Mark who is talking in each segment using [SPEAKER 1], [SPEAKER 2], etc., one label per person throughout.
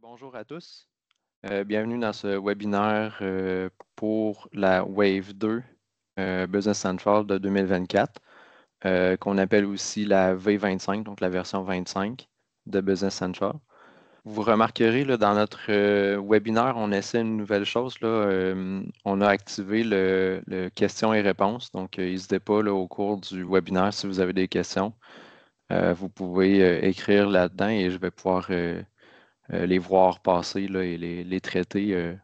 [SPEAKER 1] Bonjour à tous. Bienvenue dans ce webinaire pour la Wave 2 Business Central de 2024, qu'on appelle aussi la V25, donc la version 25 de Business Central. Vous remarquerez là, dans notre webinaire, on essaie une nouvelle chose. Là, on a activé le questions et réponses. Donc, n'hésitez pas là, au cours du webinaire, si vous avez des questions, vous pouvez écrire là-dedans et je vais pouvoir les voir passer là, et les traiter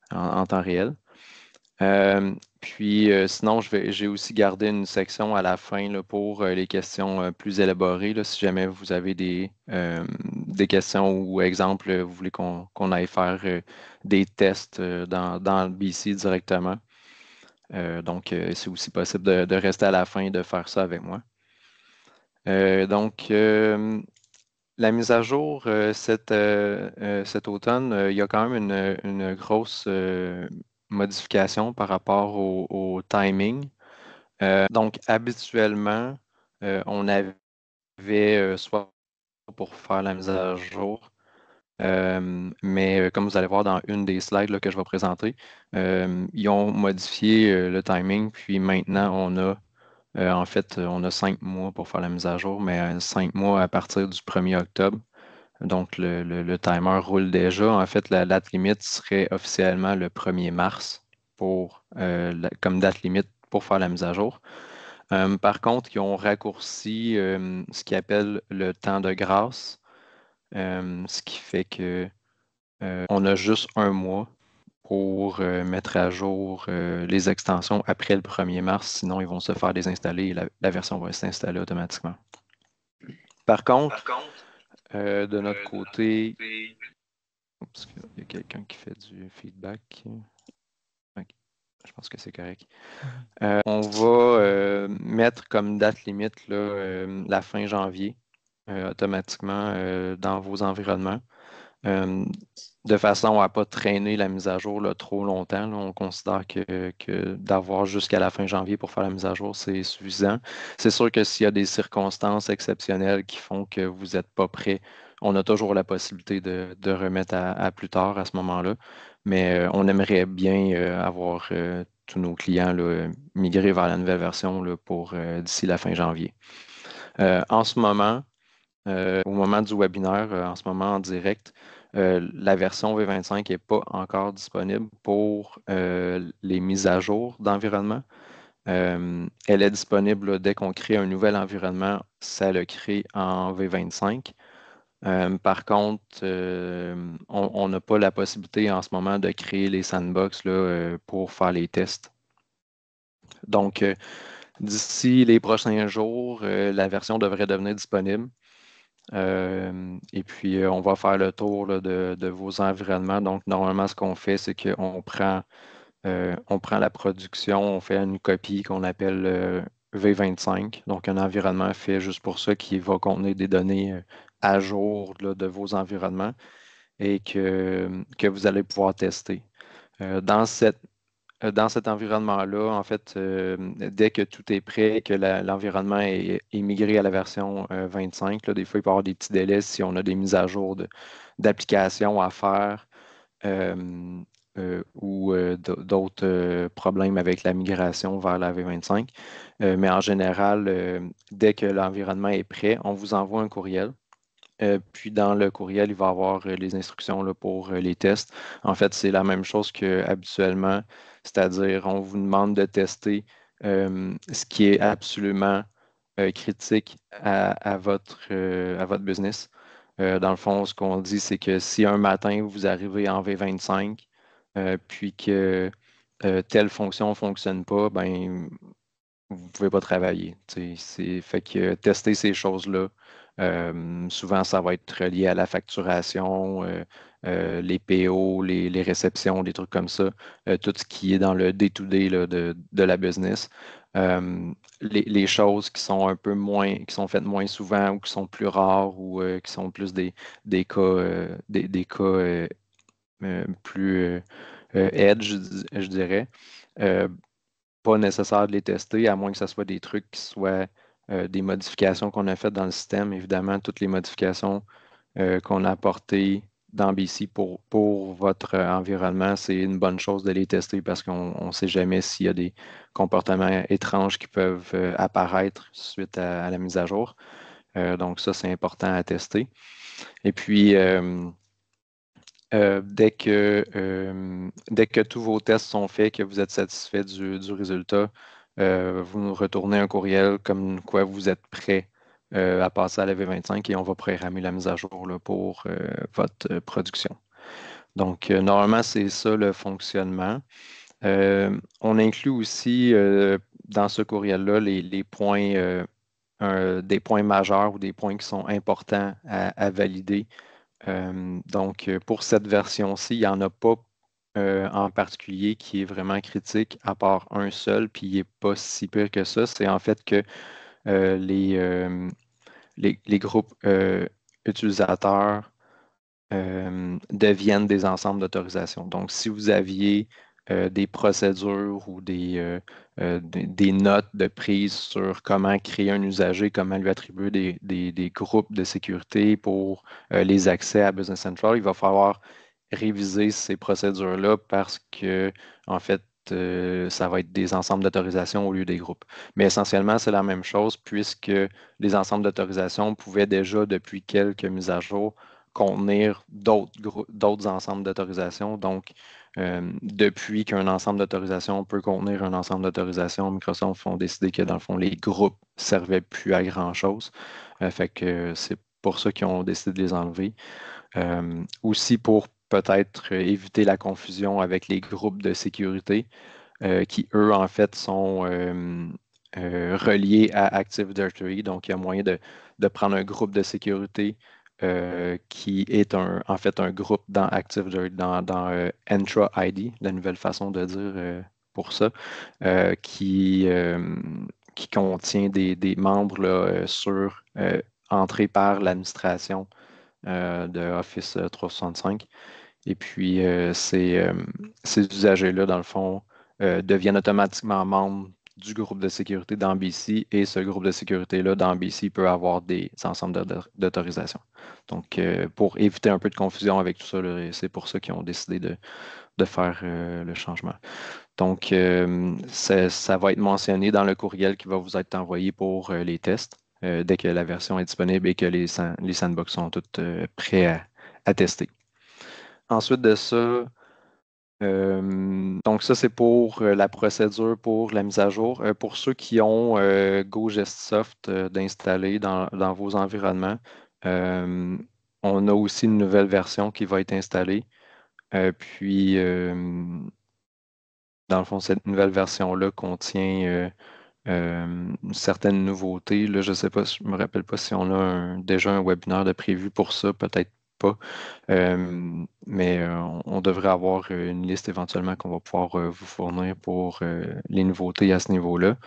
[SPEAKER 1] en temps réel. Sinon, j'ai aussi gardé une section à la fin là, pour les questions plus élaborées. Là, si jamais vous avez des questions ou exemples, vous voulez qu'on aille faire des tests dans le BC directement. C'est aussi possible de rester à la fin et de faire ça avec moi. La mise à jour cet automne, il y a quand même une grosse modification par rapport au timing. Donc, habituellement, on avait soit pour faire la mise à jour, mais comme vous allez voir dans une des slides là, que je vais présenter, ils ont modifié le timing, puis maintenant, on a 5 mois pour faire la mise à jour, mais 5 mois à partir du 1er octobre. Donc, le timer roule déjà. En fait, la date limite serait officiellement le 1er mars comme date limite pour faire la mise à jour. Par contre, ils ont raccourci ce qu'ils appellent le temps de grâce, ce qui fait que on a juste un mois pour mettre à jour les extensions après le 1er mars. Sinon, ils vont se faire désinstaller et la version va s'installer automatiquement. Par contre, de notre côté, oups, il y a quelqu'un qui fait du feedback. Ok, je pense que c'est correct. On va mettre comme date limite là, la fin janvier automatiquement dans vos environnements. De façon à ne pas traîner la mise à jour là, trop longtemps. Là. On considère que d'avoir jusqu'à la fin janvier pour faire la mise à jour, c'est suffisant. C'est sûr que s'il y a des circonstances exceptionnelles qui font que vous n'êtes pas prêt, on a toujours la possibilité de remettre à plus tard à ce moment-là. Mais on aimerait bien avoir tous nos clients là, migrer vers la nouvelle version là, pour d'ici la fin janvier. En ce moment, au moment du webinaire, en ce moment en direct, la version V25 n'est pas encore disponible pour les mises à jour d'environnement. Elle est disponible là, dès qu'on crée un nouvel environnement, ça le crée en V25. Par contre, on n'a pas la possibilité en ce moment de créer les sandbox là, pour faire les tests. Donc, d'ici les prochains jours, la version devrait devenir disponible. On va faire le tour là, de vos environnements. Donc, normalement, ce qu'on fait, c'est qu'on prend la production, on fait une copie qu'on appelle V25, donc un environnement fait juste pour ça qui va contenir des données à jour là, de vos environnements et que vous allez pouvoir tester. Dans cet environnement-là, en fait, dès que tout est prêt, que l'environnement est migré à la version 25, là, des fois, il peut y avoir des petits délais si on a des mises à jour d'applications à faire ou d'autres problèmes avec la migration vers la V25. Mais en général, dès que l'environnement est prêt, on vous envoie un courriel. Puis dans le courriel, il va y avoir les instructions là, pour les tests. En fait, c'est la même chose qu'habituellement, c'est-à-dire on vous demande de tester ce qui est absolument critique à votre business. Dans le fond, ce qu'on dit, c'est que si un matin vous arrivez en V25, puis que telle fonction ne fonctionne pas, ben vous ne pouvez pas travailler. Fait que tester ces choses-là, souvent, ça va être relié à la facturation, les PO, les réceptions, des trucs comme ça, tout ce qui est dans le day-to-day là, de la business. Les choses qui sont un peu moins, qui sont faites moins souvent ou qui sont plus rares ou qui sont plus des cas, des cas plus edge, je dirais. Pas nécessaire de les tester, à moins que ce soit des trucs qui soient des modifications qu'on a faites dans le système. Évidemment, toutes les modifications qu'on a apportées dans BC pour votre environnement, c'est une bonne chose de les tester parce qu'on ne sait jamais s'il y a des comportements étranges qui peuvent apparaître suite à la mise à jour. Donc ça, c'est important à tester. Et puis, dès que tous vos tests sont faits, que vous êtes satisfait du résultat, vous nous retournez un courriel comme quoi vous êtes prêt à passer à la V25 et on va programmer la mise à jour là, pour votre production. Donc, normalement, c'est ça le fonctionnement. On inclut aussi dans ce courriel-là les points, des points majeurs ou des points qui sont importants à valider. Donc, pour cette version-ci, il n'y en a pas en particulier qui est vraiment critique, à part un seul, puis il n'est pas si pire que ça. C'est en fait que euh, les, euh, les groupes utilisateurs deviennent des ensembles d'autorisation. Donc, si vous aviez des procédures ou des notes de prise sur comment créer un usager, comment lui attribuer des groupes de sécurité pour les accès à Business Central, il va falloir réviser ces procédures-là parce que, en fait, ça va être des ensembles d'autorisation au lieu des groupes. Mais essentiellement, c'est la même chose puisque les ensembles d'autorisation pouvaient déjà, depuis quelques mises à jour, contenir d'autres ensembles d'autorisation. Donc, depuis qu'un ensemble d'autorisation peut contenir un ensemble d'autorisation, Microsoft ont décidé que, dans le fond, les groupes ne servaient plus à grand-chose. Fait que c'est pour ça qu'ils ont décidé de les enlever. Aussi pour peut-être éviter la confusion avec les groupes de sécurité qui, eux, en fait, sont reliés à Active Directory. Donc, il y a moyen de prendre un groupe de sécurité qui est en fait un groupe dans Active Directory, dans Entra ID, la nouvelle façon de dire pour ça, qui contient des membres là, entrés par l'administration de Office 365. Et puis, ces usagers-là, dans le fond, deviennent automatiquement membres du groupe de sécurité dans BC et ce groupe de sécurité-là dans BC peut avoir des ensembles d'autorisation. Donc, pour éviter un peu de confusion avec tout ça, c'est pour ça qu'ils ont décidé de faire le changement. Donc, ça va être mentionné dans le courriel qui va vous être envoyé pour les tests, dès que la version est disponible et que les sandbox sont toutes prêts à tester. Ensuite de ça, donc ça, c'est pour la procédure pour la mise à jour. Pour ceux qui ont GoGestSoft d'installer dans vos environnements, euh, on a aussi une nouvelle version qui va être installée. Puis, dans le fond, cette nouvelle version-là contient certaines nouveautés. Là, je ne sais pas, je ne me rappelle pas si on a déjà un webinaire de prévu pour ça, peut-être pas. Mais on devrait avoir une liste éventuellement qu'on va pouvoir vous fournir pour les nouveautés à ce niveau-là.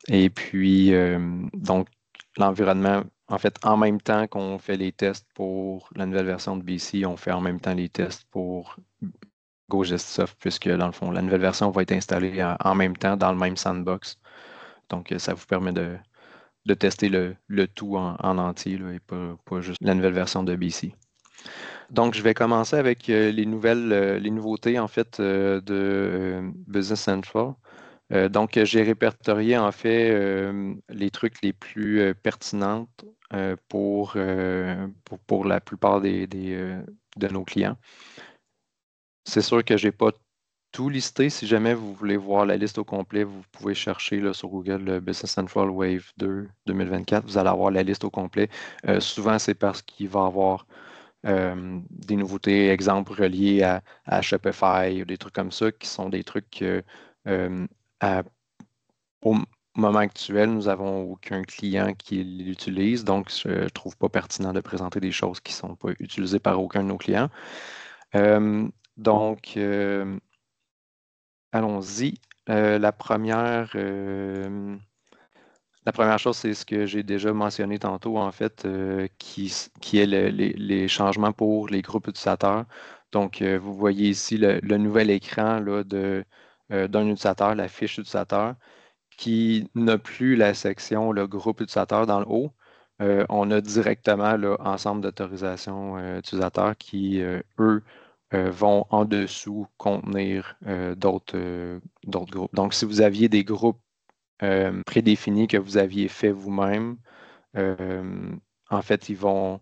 [SPEAKER 1] Et puis, donc, l'environnement, en fait, en même temps qu'on fait les tests pour la nouvelle version de BC, on fait en même temps les tests pour GoGestSoft, puisque dans le fond, la nouvelle version va être installée en même temps dans le même sandbox. Donc, ça vous permet de tester le tout en entier là, et pas juste la nouvelle version de BC. Donc, je vais commencer avec les nouveautés en fait de Business Central. Donc, j'ai répertorié en fait les trucs les plus pertinents pour la plupart de nos clients. C'est sûr que je n'ai pas tout listé. Si jamais vous voulez voir la liste au complet, vous pouvez chercher là, sur Google Business Central Wave 2 2024. Vous allez avoir la liste au complet. Souvent, c'est parce qu'il va y avoir des nouveautés, exemples reliés à Shopify ou des trucs comme ça, qui sont des trucs que à- au moment actuel, nous n'avons aucun client qui l'utilise, donc je ne trouve pas pertinent de présenter des choses qui ne sont pas utilisées par aucun de nos clients. Donc, allons-y. La première chose, c'est ce que j'ai déjà mentionné tantôt, en fait, qui est les changements pour les groupes utilisateurs. Donc, vous voyez ici le nouvel écran là, d'un utilisateur, la fiche utilisateur, qui n'a plus la section le groupe utilisateur dans le haut, on a directement là, ensemble d'autorisations utilisateurs qui, eux, vont en dessous contenir d'autres groupes. Donc, si vous aviez des groupes prédéfinis que vous aviez fait vous-même, euh, en fait, ils vont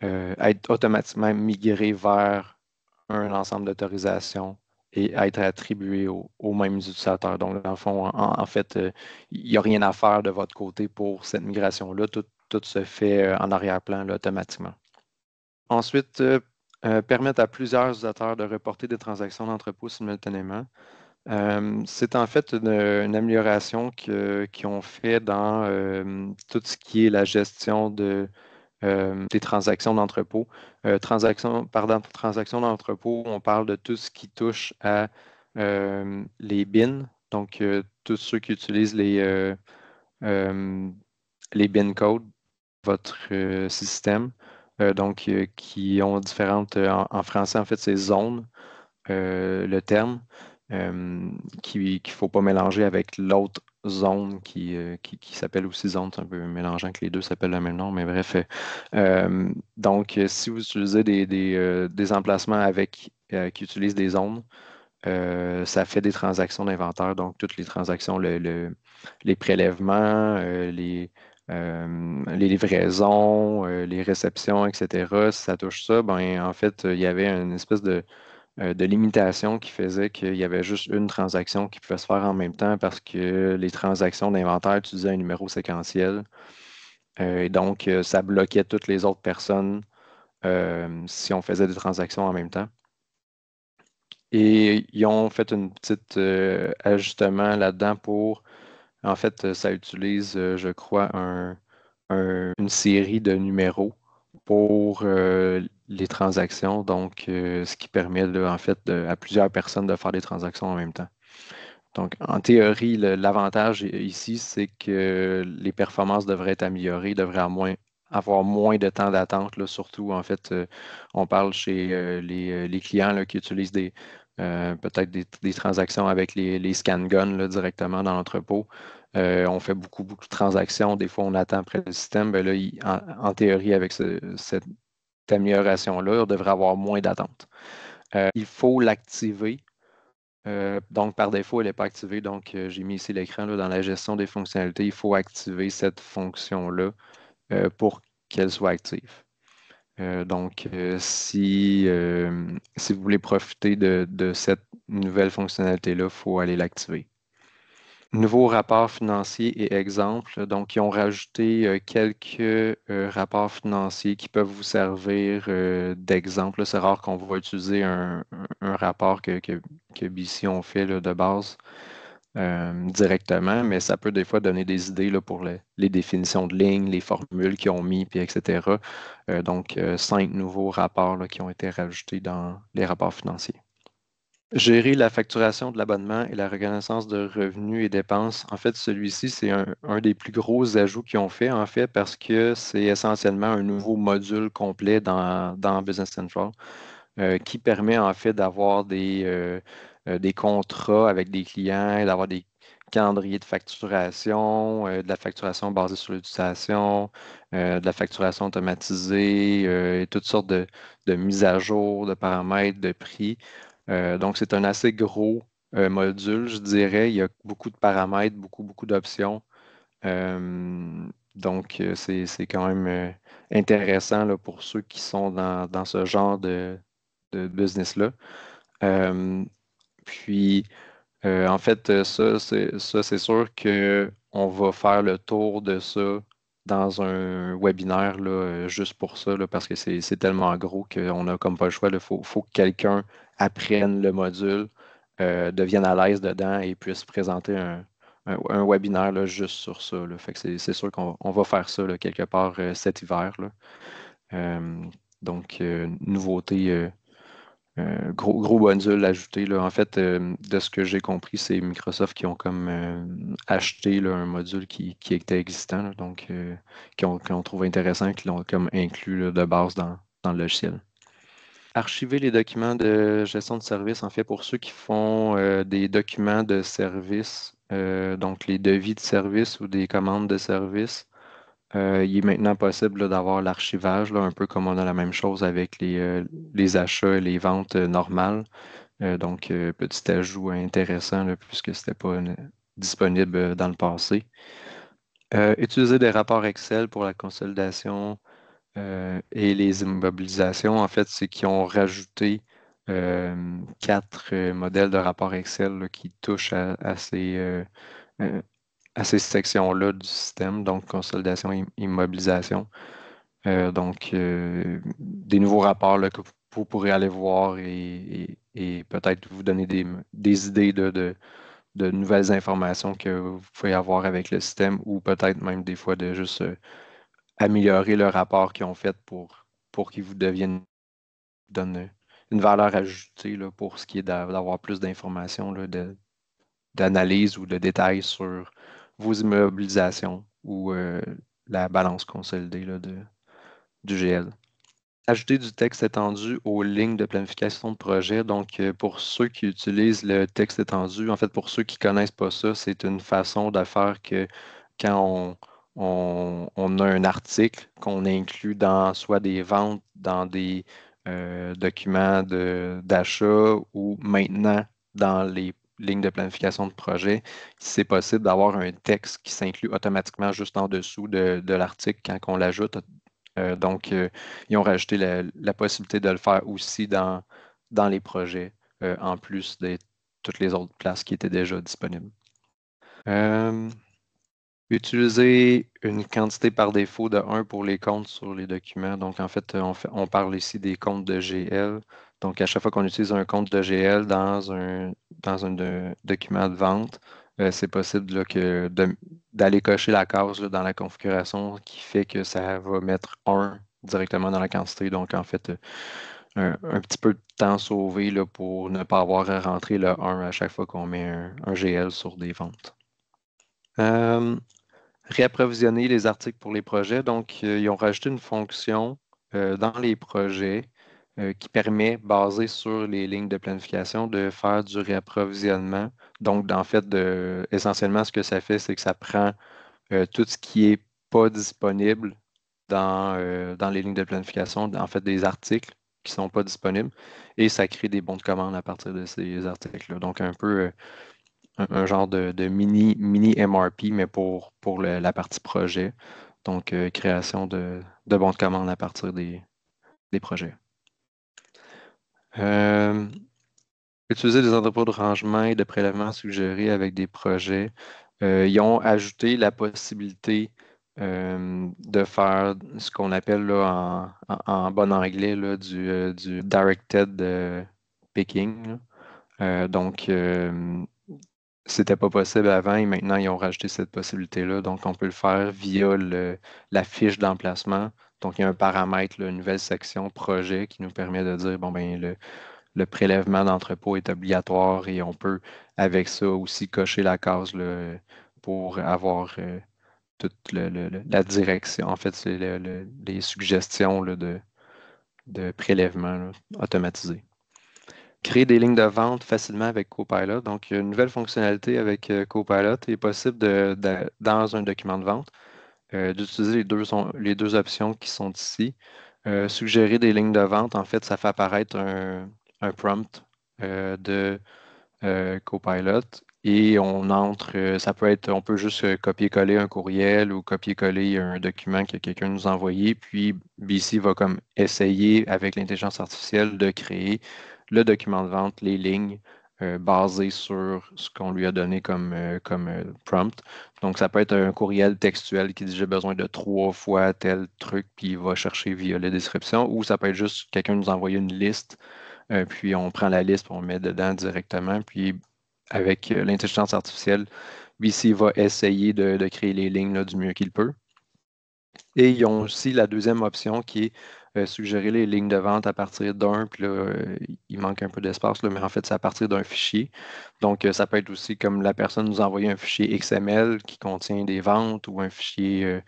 [SPEAKER 1] être automatiquement migrés vers un ensemble d'autorisations et être attribués aux mêmes utilisateurs. Donc, dans le fond, en fait, il n'y a rien à faire de votre côté pour cette migration-là. Tout se fait en arrière-plan là, automatiquement. Ensuite, permettre à plusieurs utilisateurs de reporter des transactions d'entrepôt simultanément. C'est en fait une amélioration qu'ils ont fait dans tout ce qui est la gestion des transactions d'entrepôt. Pardon, transactions d'entrepôt, on parle de tout ce qui touche à les bins, donc tous ceux qui utilisent euh, les bin codes, votre système, donc qui ont différentes, en français, en fait, c'est zones, le terme, euh, qu'il ne faut pas mélanger avec l'autre zone qui s'appelle aussi zone. C'est un peu mélangeant que les deux s'appellent le même nom, mais bref. Donc, si vous utilisez des emplacements qui utilisent des zones, ça fait des transactions d'inventaire, donc toutes les transactions, les prélèvements, les livraisons, les réceptions, etc. Si ça touche ça, ben, en fait, il y avait une espèce de limitation qui faisait qu'il y avait juste une transaction qui pouvait se faire en même temps parce que les transactions d'inventaire utilisaient un numéro séquentiel. Et donc, ça bloquait toutes les autres personnes si on faisait des transactions en même temps. Et ils ont fait une petite ajustement là-dedans pour, en fait, ça utilise, je crois, une série de numéros pour les transactions, donc ce qui permet là, en fait à plusieurs personnes de faire des transactions en même temps. Donc, en théorie, l'avantage ici, c'est que les performances devraient être améliorées, devraient avoir moins de temps d'attente, là, surtout, en fait, on parle chez les clients là, qui utilisent peut-être des transactions avec les scan guns là, directement dans l'entrepôt. On fait beaucoup, beaucoup de transactions. Des fois, on attend après le système. Ben là, en théorie, avec cette amélioration-là, on devrait avoir moins d'attente. Il faut l'activer donc, par défaut, elle n'est pas activée. Donc, j'ai mis ici l'écran là, dans la gestion des fonctionnalités. Il faut activer cette fonction-là pour qu'elle soit active. Donc, si vous voulez profiter de cette nouvelle fonctionnalité-là, il faut aller l'activer. Nouveau rapport financier et exemple. Donc, ils ont rajouté quelques rapports financiers qui peuvent vous servir d'exemple. Là, c'est rare qu'on va utiliser un rapport que BC ont fait là, de base directement, mais ça peut des fois donner des idées là, pour les définitions de lignes, les formules qu'ils ont mis, puis etc. Donc, 5 nouveaux rapports là, qui ont été rajoutés dans les rapports financiers. Gérer la facturation de l'abonnement et la reconnaissance de revenus et dépenses. En fait, celui-ci, c'est un des plus gros ajouts qu'ils ont fait, en fait, parce que c'est essentiellement un nouveau module complet dans Business Central qui permet, en fait, d'avoir des contrats avec des clients, d'avoir des calendriers de facturation, de la facturation basée sur l'utilisation, de la facturation automatisée, et toutes sortes de mises à jour, de paramètres, de prix. Donc, c'est un assez gros module, je dirais. Il y a beaucoup de paramètres, beaucoup, beaucoup d'options. Donc, c'est quand même intéressant là, pour ceux qui sont dans ce genre de business-là. Euh, puis, en fait, ça, c'est sûr qu'on va faire le tour de ça dans un webinaire là, juste pour ça, là, parce que c'est tellement gros qu'on n'a comme pas le choix. Il faut que quelqu'un apprenne le module, devienne à l'aise dedans et puisse présenter un webinaire là, juste sur ça. Là. Fait que c'est sûr qu'on va faire ça là, quelque part cet hiver. Là. Euh, donc, nouveauté. Gros bundle ajouté, là. En fait, de ce que j'ai compris, c'est Microsoft qui ont comme acheté là, un module qui était existant, là, donc qui ont trouvé intéressant, qui l'ont comme inclus là, de base dans le logiciel. Archiver les documents de gestion de service, en fait, pour ceux qui font des documents de service, donc les devis de service ou des commandes de service. Il est maintenant possible là, d'avoir l'archivage, là, un peu comme on a la même chose avec les achats et les ventes normales. Donc, petit ajout intéressant là, puisque ce n'était pas disponible dans le passé. Utiliser des rapports Excel pour la consolidation et les immobilisations, en fait, c'est qu'ils ont rajouté quatre modèles de rapports Excel là, qui touchent euh, à ces sections-là du système, donc consolidation et immobilisation. Donc, des nouveaux rapports là, que vous pourrez aller voir et peut-être vous donner des idées de nouvelles informations que vous pouvez avoir avec le système ou peut-être même des fois de juste améliorer le rapport qu'ils ont fait pour qu'il vous donne une valeur ajoutée là, pour ce qui est d'avoir plus d'informations, là, d'analyse ou de détails sur vos immobilisations ou la balance consolidée là, du GL. Ajouter du texte étendu aux lignes de planification de projet. Donc, pour ceux qui utilisent le texte étendu, en fait, pour ceux qui ne connaissent pas ça, c'est une façon de faire que quand on a un article qu'on inclut dans soit des ventes, dans des documents d'achat ou maintenant dans les lignes de planification de projet, c'est possible d'avoir un texte qui s'inclut automatiquement juste en dessous de l'article quand on l'ajoute. Donc, ils ont rajouté la possibilité de le faire aussi dans les projets, en plus de toutes les autres places qui étaient déjà disponibles. Euh, Utiliser une quantité par défaut de 1 pour les comptes sur les documents. Donc, en fait, on parle ici des comptes de GL. Donc, à chaque fois qu'on utilise un compte de GL dans un document de vente, c'est possible là, d'aller cocher la case là, dans la configuration qui fait que ça va mettre 1 directement dans la quantité. Donc, en fait, un petit peu de temps sauvé là, pour ne pas avoir à rentrer le 1 à chaque fois qu'on met un GL sur des ventes. Euh, Réapprovisionner les articles pour les projets. Donc, ils ont rajouté une fonction dans les projets qui permet, basé sur les lignes de planification, de faire du réapprovisionnement. Donc, en fait, essentiellement, ce que ça fait, c'est que ça prend tout ce qui n'est pas disponible dans les lignes de planification, en fait, des articles qui ne sont pas disponibles, et ça crée des bons de commande à partir de ces articles-là. Donc, un peu un genre de mini MRP, mais pour la partie projet. Donc, création de bons de commande à partir des projets. Euh, Utiliser des entrepôts de rangement et de prélèvement suggérés avec des projets. Ils ont ajouté la possibilité de faire ce qu'on appelle là, en bon anglais là, du directed picking, là. Donc, c'était pas possible avant et maintenant ils ont rajouté cette possibilité-là. Donc, on peut le faire via la fiche d'emplacement. Donc, il y a un paramètre, là, une nouvelle section projet qui nous permet de dire, bon, ben, le prélèvement d'entrepôt est obligatoire et on peut, avec ça, aussi cocher la case là, pour avoir toute la direction. En fait, c'est les suggestions là, de prélèvement là, automatisées. Créer des lignes de vente facilement avec Copilot. Donc, il y a une nouvelle fonctionnalité avec Copilot. Il est possible, dans un document de vente, d'utiliser les deux options qui sont ici. Suggérer des lignes de vente, en fait, ça fait apparaître un prompt de Copilot et on entre, ça peut être, on peut juste copier-coller un courriel ou copier-coller un document que quelqu'un nous a envoyé, puis BC va comme essayer avec l'intelligence artificielle de créer le document de vente, les lignes basées sur ce qu'on lui a donné comme prompt. Donc, ça peut être un courriel textuel qui dit j'ai besoin de 3 fois tel truc, puis il va chercher via la description, ou ça peut être juste quelqu'un nous envoyer une liste puis on prend la liste, puis on le met dedans directement. Puis avec l'intelligence artificielle, BC va essayer de créer les lignes là, du mieux qu'il peut. Et ils ont aussi la deuxième option qui est suggérer les lignes de vente à partir d'un, puis là, il manque un peu d'espace, là, mais en fait, c'est à partir d'un fichier. Donc, ça peut être aussi comme la personne nous envoyer un fichier XML qui contient des ventes ou un fichier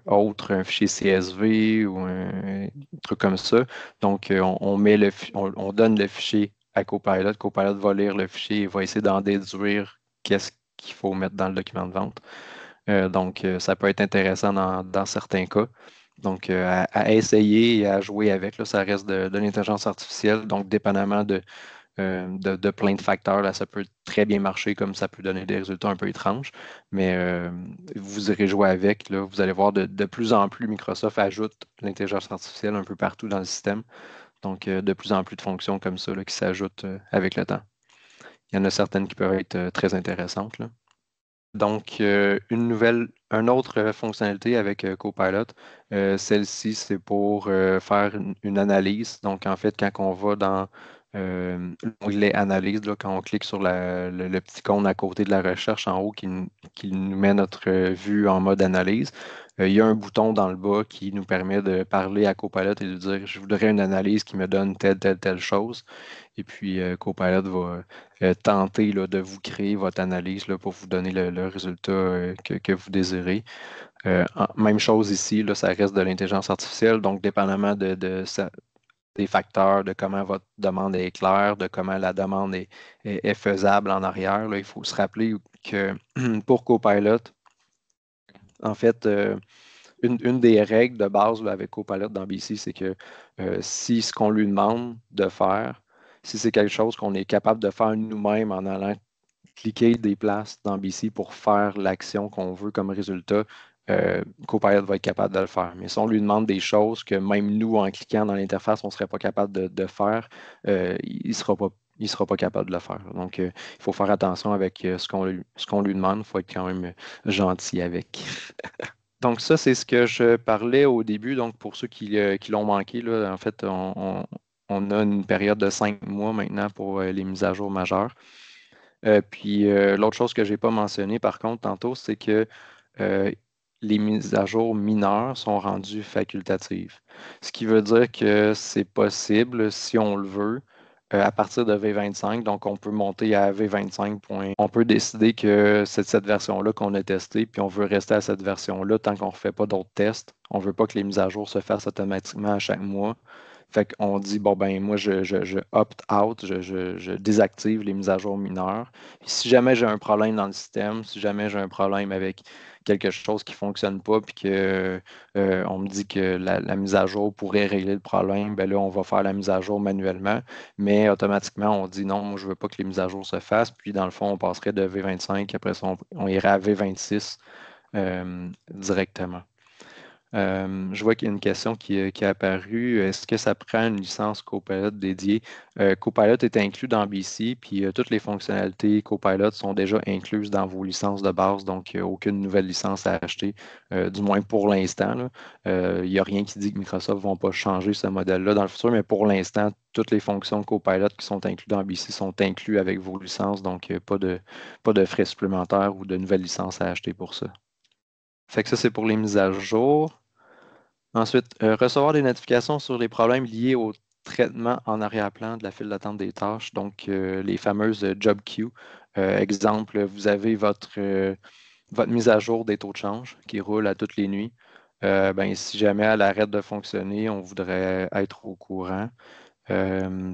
[SPEAKER 1] autre, un fichier CSV ou un truc comme ça. Donc, on met on donne le fichier à Copilot. Copilot va lire le fichier et va essayer d'en déduire qu'est-ce qu'il faut mettre dans le document de vente. Donc, ça peut être intéressant dans certains cas. Donc, à essayer et à jouer avec, là, ça reste de l'intelligence artificielle. Donc, dépendamment de plein de facteurs, là, ça peut très bien marcher comme ça peut donner des résultats un peu étranges. Mais vous irez jouer avec. Là, vous allez voir de plus en plus, Microsoft ajoute l'intelligence artificielle un peu partout dans le système. Donc, de plus en plus de fonctions comme ça là, qui s'ajoutent avec le temps. Il y en a certaines qui peuvent être très intéressantes, là. Donc, une autre fonctionnalité avec Copilot, celle-ci, c'est pour faire une analyse. Donc, en fait, quand on va dans l'onglet Analyse, là, quand on clique sur le petit cône à côté de la recherche en haut qui nous met notre vue en mode analyse, il y a un bouton dans le bas qui nous permet de parler à Copilot et de dire, je voudrais une analyse qui me donne telle chose. Et puis, Copilot va tenter là, de vous créer votre analyse là, pour vous donner le résultat que vous désirez. Même chose ici, là, ça reste de l'intelligence artificielle, donc dépendamment des facteurs, de comment votre demande est claire, de comment la demande est faisable en arrière, là, il faut se rappeler que pour Copilot, en fait, une des règles de base là, avec Copilot dans BC, c'est que si ce qu'on lui demande de faire, si c'est quelque chose qu'on est capable de faire nous-mêmes en allant cliquer des places dans BC pour faire l'action qu'on veut comme résultat, Copilot va être capable de le faire. Mais si on lui demande des choses que même nous, en cliquant dans l'interface, on ne serait pas capable de faire, il ne sera pas capable de le faire. Donc, il faut faire attention avec ce qu'on lui demande. Il faut être quand même gentil avec. Donc, ça, c'est ce que je parlais au début. Donc, pour ceux qui l'ont manqué, là, en fait, on a une période de 5 mois maintenant pour les mises à jour majeures. Puis, l'autre chose que je n'ai pas mentionné, par contre, tantôt, c'est que euh, les mises à jour mineures sont rendues facultatives. Ce qui veut dire que c'est possible, si on le veut, à partir de V25, donc on peut monter à V25. On peut décider que c'est cette version-là qu'on a testée, puis on veut rester à cette version-là tant qu'on ne refait pas d'autres tests. On ne veut pas que les mises à jour se fassent automatiquement à chaque mois. Fait qu'on dit, bon, ben, moi, je opt out, je désactive les mises à jour mineures. Puis si jamais j'ai un problème dans le système, si jamais j'ai un problème avec quelque chose qui ne fonctionne pas, puis que on me dit que la mise à jour pourrait régler le problème, ben là, on va faire la mise à jour manuellement. Mais automatiquement, on dit non, moi, je ne veux pas que les mises à jour se fassent. Puis dans le fond, on passerait de V25, après ça, on irait à V26 directement. Je vois qu'il y a une question qui est apparue. Est-ce que ça prend une licence Copilot dédiée? Copilot est inclus dans BC, puis toutes les fonctionnalités Copilot sont déjà incluses dans vos licences de base, donc il n'y a aucune nouvelle licence à acheter, du moins pour l'instant, là. Il n'y a rien qui dit que Microsoft ne vont pas changer ce modèle-là dans le futur, mais pour l'instant, toutes les fonctions Copilot qui sont incluses dans BC sont incluses avec vos licences, donc pas de frais supplémentaires ou de nouvelles licences à acheter pour ça. Fait que ça, c'est pour les mises à jour. Ensuite, recevoir des notifications sur les problèmes liés au traitement en arrière-plan de la file d'attente des tâches, donc les fameuses job queues. Exemple, vous avez votre mise à jour des taux de change qui roule à toutes les nuits. Ben, si jamais elle arrête de fonctionner, on voudrait être au courant.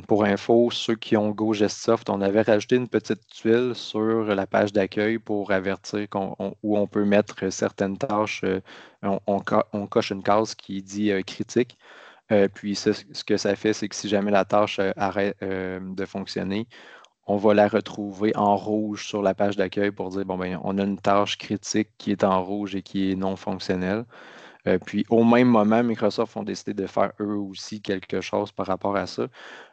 [SPEAKER 1] Pour info, ceux qui ont GoGestsoft, on avait rajouté une petite tuile sur la page d'accueil pour avertir où on peut mettre certaines tâches. On coche une case qui dit critique. Puis ce que ça fait, c'est que si jamais la tâche arrête de fonctionner, on va la retrouver en rouge sur la page d'accueil pour dire, bon, ben, on a une tâche critique qui est en rouge et qui est non fonctionnelle. Puis au même moment, Microsoft ont décidé de faire eux aussi quelque chose par rapport à ça,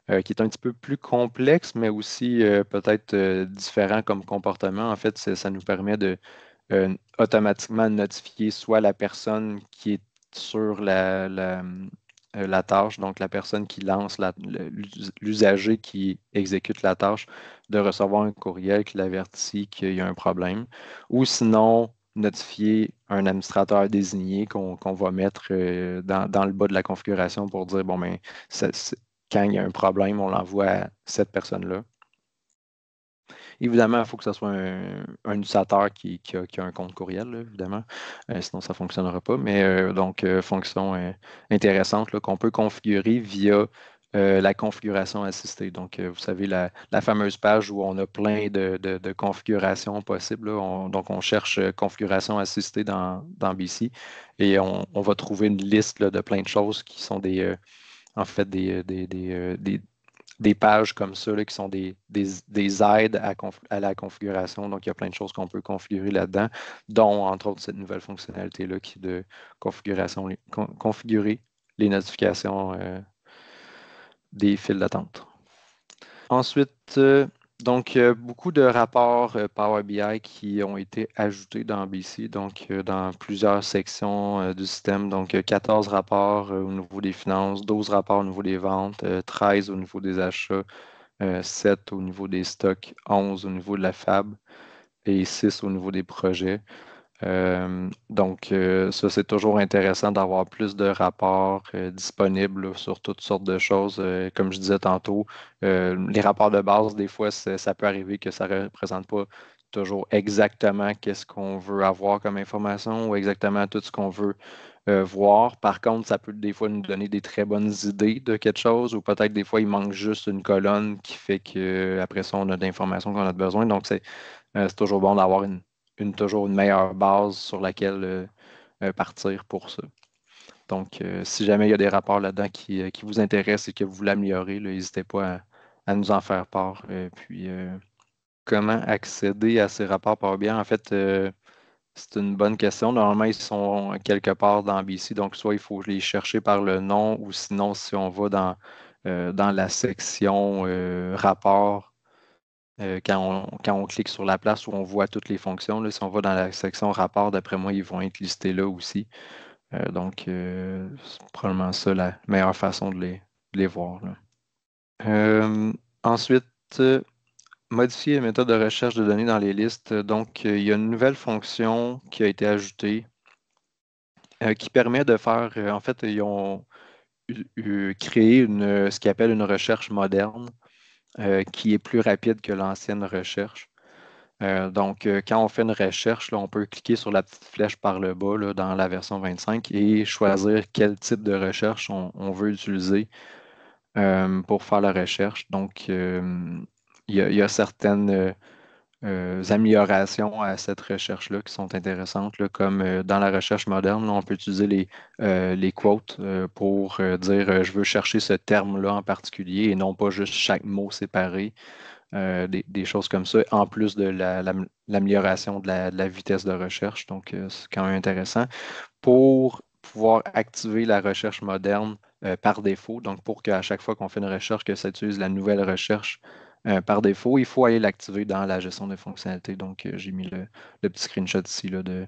[SPEAKER 1] qui est un petit peu plus complexe, mais aussi peut-être différent comme comportement. En fait, ça nous permet de automatiquement notifier soit la personne qui est sur la tâche, donc la personne qui lance l'usager qui exécute la tâche, de recevoir un courriel qui l'avertit qu'il y a un problème, ou sinon notifier un administrateur désigné qu'on va mettre dans le bas de la configuration pour dire, bon, ben, quand il y a un problème, on l'envoie à cette personne-là. Évidemment, il faut que ce soit un utilisateur qui a un compte courriel, là, évidemment. Sinon, ça ne fonctionnera pas. Mais donc, fonction intéressante là, qu'on peut configurer via la configuration assistée. Donc, vous savez, la fameuse page où on a plein de configurations possibles, là. Donc, on cherche configuration assistée dans BC et on va trouver une liste là, de plein de choses qui sont en fait des pages comme ça là, qui sont des aides à la configuration. Donc, il y a plein de choses qu'on peut configurer là-dedans, dont, entre autres, cette nouvelle fonctionnalité-là qui est de configurer les notifications des files d'attente. Ensuite, donc, beaucoup de rapports Power BI qui ont été ajoutés dans BC, donc dans plusieurs sections du système. Donc, 14 rapports au niveau des finances, 12 rapports au niveau des ventes, 13 au niveau des achats, 7 au niveau des stocks, 11 au niveau de la FAB et 6 au niveau des projets. Donc, ça, c'est toujours intéressant d'avoir plus de rapports disponibles là, sur toutes sortes de choses. Comme je disais tantôt, les rapports de base, des fois, ça peut arriver que ça ne représente pas toujours exactement qu'est-ce qu'on veut avoir comme information ou exactement tout ce qu'on veut voir. Par contre, ça peut des fois nous donner des très bonnes idées de quelque chose ou peut-être des fois, il manque juste une colonne qui fait qu'après ça, on a l'information qu'on a besoin. Donc, c'est toujours bon d'avoir toujours une meilleure base sur laquelle partir pour ça. Donc, si jamais il y a des rapports là-dedans qui vous intéressent et que vous voulez améliorer, n'hésitez pas à nous en faire part. Puis, comment accéder à ces rapports Power BI? En fait, c'est une bonne question. Normalement, ils sont quelque part dans BC, donc soit il faut les chercher par le nom ou sinon, si on va dans la section rapport, quand on clique sur la place où on voit toutes les fonctions, là, si on va dans la section rapport, d'après moi, ils vont être listés là aussi. Donc, c'est probablement ça la meilleure façon de les voir, là. Ensuite, modifier les méthodes de recherche de données dans les listes. Donc, il y a une nouvelle fonction qui a été ajoutée qui permet de faire, en fait, ils ont créé ce qu'ils appellent une recherche moderne qui est plus rapide que l'ancienne recherche. Donc, quand on fait une recherche, là, on peut cliquer sur la petite flèche par le bas là, dans la version 25 et choisir quel type de recherche on veut utiliser pour faire la recherche. Donc, il y a certaines améliorations à cette recherche-là qui sont intéressantes, là, comme dans la recherche moderne, là, on peut utiliser les quotes pour dire je veux chercher ce terme-là en particulier et non pas juste chaque mot séparé. Des choses comme ça, en plus de l'amélioration de la vitesse de recherche. Donc, c'est quand même intéressant. Pour pouvoir activer la recherche moderne par défaut, donc pour qu'à chaque fois qu'on fait une recherche, que ça utilise la nouvelle recherche par défaut, il faut aller l'activer dans la gestion des fonctionnalités. Donc, j'ai mis le petit screenshot ici là, de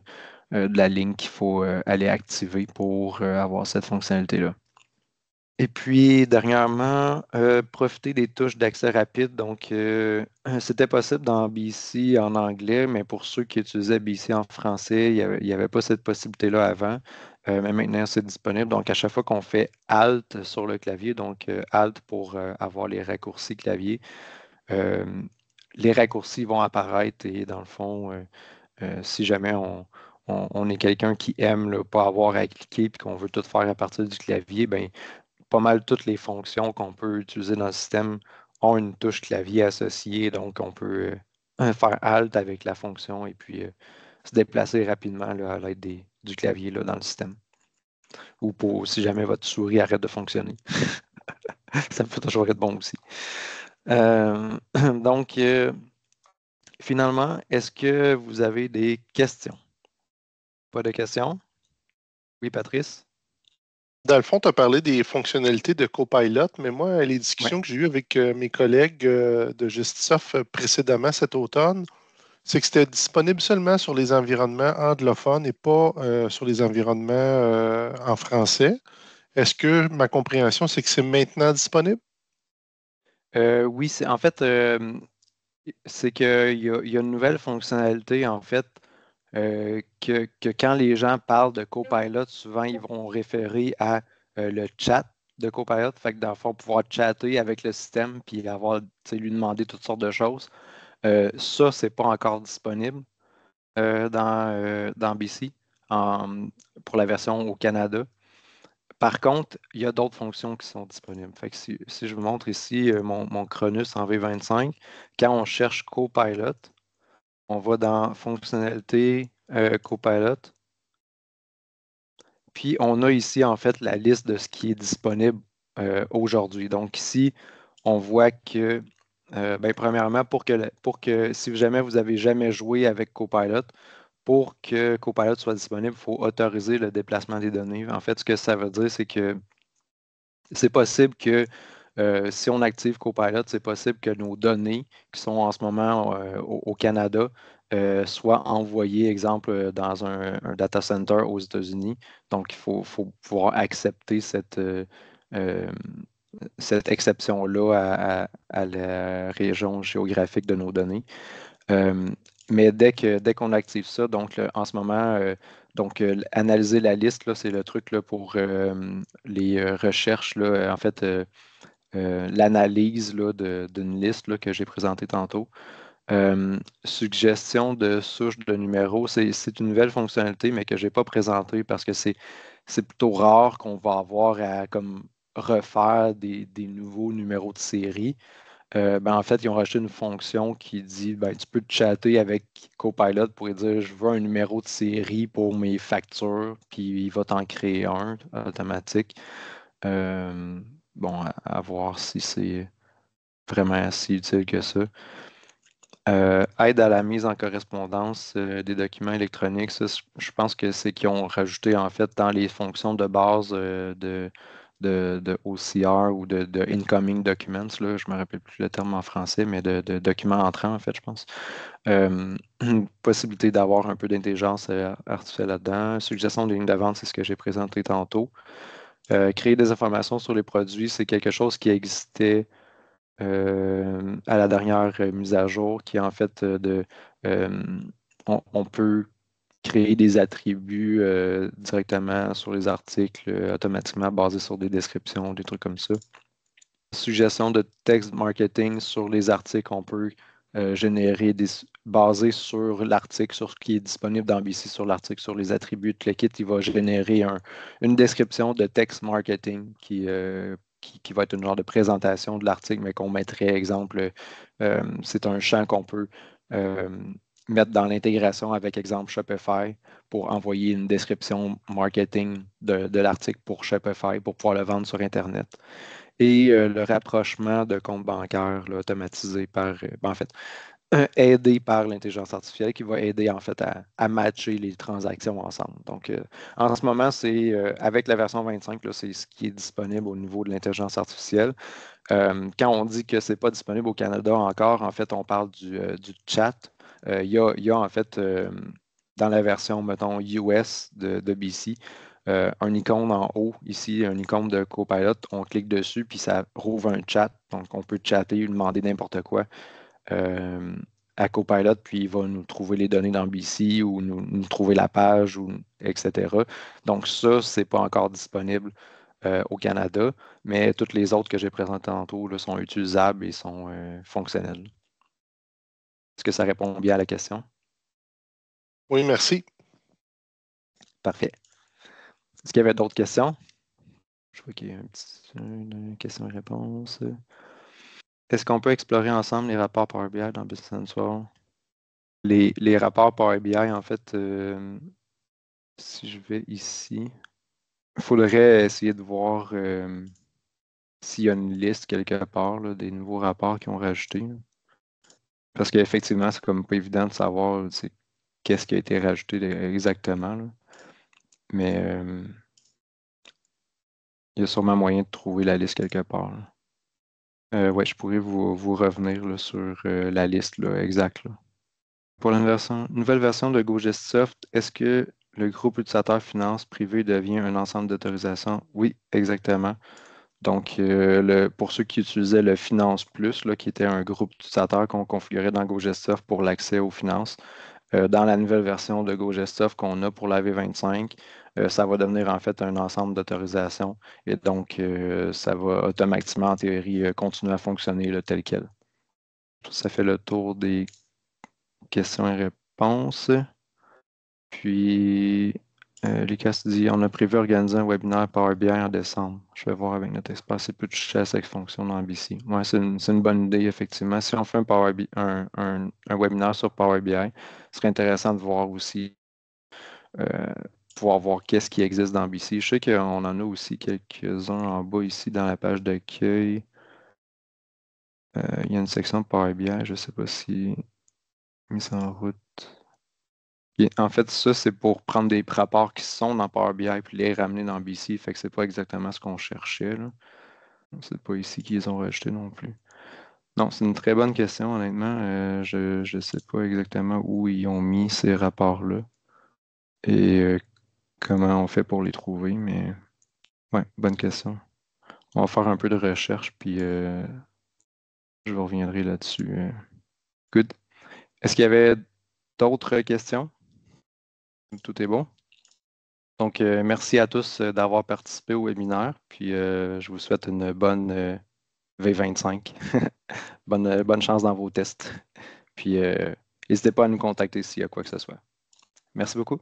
[SPEAKER 1] la ligne qu'il faut aller activer pour avoir cette fonctionnalité-là. Et puis, dernièrement, profiter des touches d'accès rapide. Donc, c'était possible dans BC en anglais, mais pour ceux qui utilisaient BC en français, il y avait pas cette possibilité-là avant. Mais maintenant, c'est disponible. Donc, à chaque fois qu'on fait Alt sur le clavier, donc Alt pour avoir les raccourcis clavier, euh, les raccourcis vont apparaître et dans le fond, si jamais on est quelqu'un qui aime ne pas avoir à cliquer et qu'on veut tout faire à partir du clavier, ben pas mal toutes les fonctions qu'on peut utiliser dans le système ont une touche clavier associée, donc on peut faire Alt avec la fonction et puis se déplacer rapidement là, à l'aide du clavier là, dans le système. Ou pour si jamais votre souris arrête de fonctionner. Ça me fait toujours être bon aussi. Euh, donc, finalement, est-ce que vous avez des questions? Pas de questions? Oui, Patrice?
[SPEAKER 2] Dans le fond, tu as parlé des fonctionnalités de Copilot, mais moi, les
[SPEAKER 1] Oui.
[SPEAKER 2] discussions que j'ai eues avec mes collègues de Justisoft précédemment cet automne, c'est que c'était disponible seulement sur les environnements anglophones et pas sur les environnements en français. Est-ce que ma compréhension, c'est que c'est maintenant disponible?
[SPEAKER 1] Oui, en fait, c'est qu'il y a une nouvelle fonctionnalité, en fait, que quand les gens parlent de Copilot, souvent, ils vont référer à le chat de Copilot. Fait que dans le fond, pouvoir chatter avec le système puis avoir, tu sais, lui demander toutes sortes de choses. Ça, c'est pas encore disponible dans BC pour la version au Canada. Par contre, il y a d'autres fonctions qui sont disponibles. Fait que si je vous montre ici mon Cronus en V25, quand on cherche Copilot, on va dans Fonctionnalité Copilot, puis on a ici en fait la liste de ce qui est disponible aujourd'hui. Donc ici, on voit que, premièrement, pour que si jamais vous n'avez jamais joué avec Copilot, pour que Copilot soit disponible, il faut autoriser le déplacement des données. En fait, ce que ça veut dire, c'est que c'est possible que si on active Copilot, c'est possible que nos données qui sont en ce moment au Canada soient envoyées, exemple, dans un data center aux États-Unis. Donc, faut pouvoir accepter euh, cette exception-là à la région géographique de nos données. Euh, mais dès qu'on active ça, donc en ce moment, analyser la liste, là, c'est le truc là, pour les recherches, là, en fait, l'analyse là, d'une liste là, que j'ai présentée tantôt. Suggestion de souche de numéros, c'est une nouvelle fonctionnalité, mais que je n'ai pas présentée parce que c'est plutôt rare qu'on va avoir à comme refaire des nouveaux numéros de série. En fait, ils ont rajouté une fonction qui dit tu peux te chatter avec Copilot pour lui dire je veux un numéro de série pour mes factures, puis il va t'en créer un automatique. Euh, à voir si c'est vraiment si utile que ça. Aide à la mise en correspondance des documents électroniques. Ça, je pense que c'est qu'ils ont rajouté en fait dans les fonctions de base de OCR ou de Incoming Documents. Là, je ne me rappelle plus le terme en français, mais de documents entrants, en fait, je pense. Possibilité d'avoir un peu d'intelligence artificielle là-dedans. Suggestion de ligne de vente, c'est ce que j'ai présenté tantôt. Créer des informations sur les produits, c'est quelque chose qui existait à la dernière mise à jour, qui est en fait euh, on peut créer des attributs directement sur les articles automatiquement basés sur des descriptions, des trucs comme ça. Suggestion de texte marketing sur les articles, on peut générer basé sur l'article, sur ce qui est disponible dans BC, sur l'article, sur les attributs de le kit, il va générer une description de texte marketing qui va être une genre de présentation de l'article, mais qu'on mettrait, exemple, c'est un champ qu'on peut euh, mettre dans l'intégration avec, exemple, Shopify pour envoyer une description marketing de l'article pour Shopify pour pouvoir le vendre sur Internet et le rapprochement de comptes bancaires là, automatisé par, en fait, aidé par l'intelligence artificielle qui va aider en fait à matcher les transactions ensemble. Donc, en ce moment, c'est avec la version 25, là, c'est ce qui est disponible au niveau de l'intelligence artificielle. Quand on dit que ce n'est pas disponible au Canada encore, en fait, on parle du chat. Il y a en fait dans la version, mettons, US de BC, un icône en haut, ici, un icône de Copilot. On clique dessus, puis ça rouvre un chat. Donc, on peut chatter, lui demander n'importe quoi euh, à Copilot, puis il va nous trouver les données dans BC ou nous trouver la page, etc. Donc, ça, ce n'est pas encore disponible au Canada, mais toutes les autres que j'ai présentées tantôt là, sont utilisables et sont fonctionnelles. Est-ce que ça répond bien à la question?
[SPEAKER 2] Oui, merci.
[SPEAKER 1] Parfait. Est-ce qu'il y avait d'autres questions? Je vois qu'il y a une question-réponse. Est-ce qu'on peut explorer ensemble les rapports Power BI dans Business Central? Les rapports Power BI, en fait, si je vais ici, il faudrait essayer de voir s'il y a une liste quelque part là, des nouveaux rapports qu'ils ont rajoutés. Parce qu'effectivement, c'est comme pas évident de savoir qu'est-ce qui a été rajouté exactement. Là. Mais il y a sûrement moyen de trouver la liste quelque part. Ouais, je pourrais vous revenir là, sur la liste là, exacte. Là. Pour la nouvelle version de GoGestSoft, est-ce que le groupe utilisateur finance privé devient un ensemble d'autorisation? Oui, exactement. Donc, pour ceux qui utilisaient le Finance Plus, là, qui était un groupe d'utilisateurs qu'on configurait dans GoGestSoft pour l'accès aux finances, dans la nouvelle version de GoGestSoft qu'on a pour la V25, ça va devenir en fait un ensemble d'autorisations et donc ça va automatiquement, en théorie, continuer à fonctionner là, tel quel. Ça fait le tour des questions et réponses. Puis, Lucas dit, on a prévu organiser un webinaire Power BI en décembre. Je vais voir avec notre expert si peut toucher à cette fonction dans BC. Ouais, c'est une bonne idée, effectivement. Si on fait un webinaire sur Power BI, ce serait intéressant de voir aussi, euh, pouvoir voir qu'est-ce qui existe dans BC. Je sais qu'on en a aussi quelques-uns en bas ici dans la page d'accueil. Il y a une section de Power BI, je ne sais pas si mise en route. Et en fait, ça, c'est pour prendre des rapports qui sont dans Power BI puis les ramener dans BC. Fait que c'est pas exactement ce qu'on cherchait, là. C'est pas ici qu'ils ont rajouté non plus. Non, c'est une très bonne question, honnêtement. Je ne sais pas exactement où ils ont mis ces rapports-là et comment on fait pour les trouver, mais ouais, bonne question. On va faire un peu de recherche, puis je vous reviendrai là-dessus. Good. Est-ce qu'il y avait d'autres questions? Tout est bon? Donc, merci à tous d'avoir participé au webinaire, puis je vous souhaite une bonne V25. Bonne chance dans vos tests. Puis, n'hésitez pas à nous contacter s'il y a quoi que ce soit. Merci beaucoup.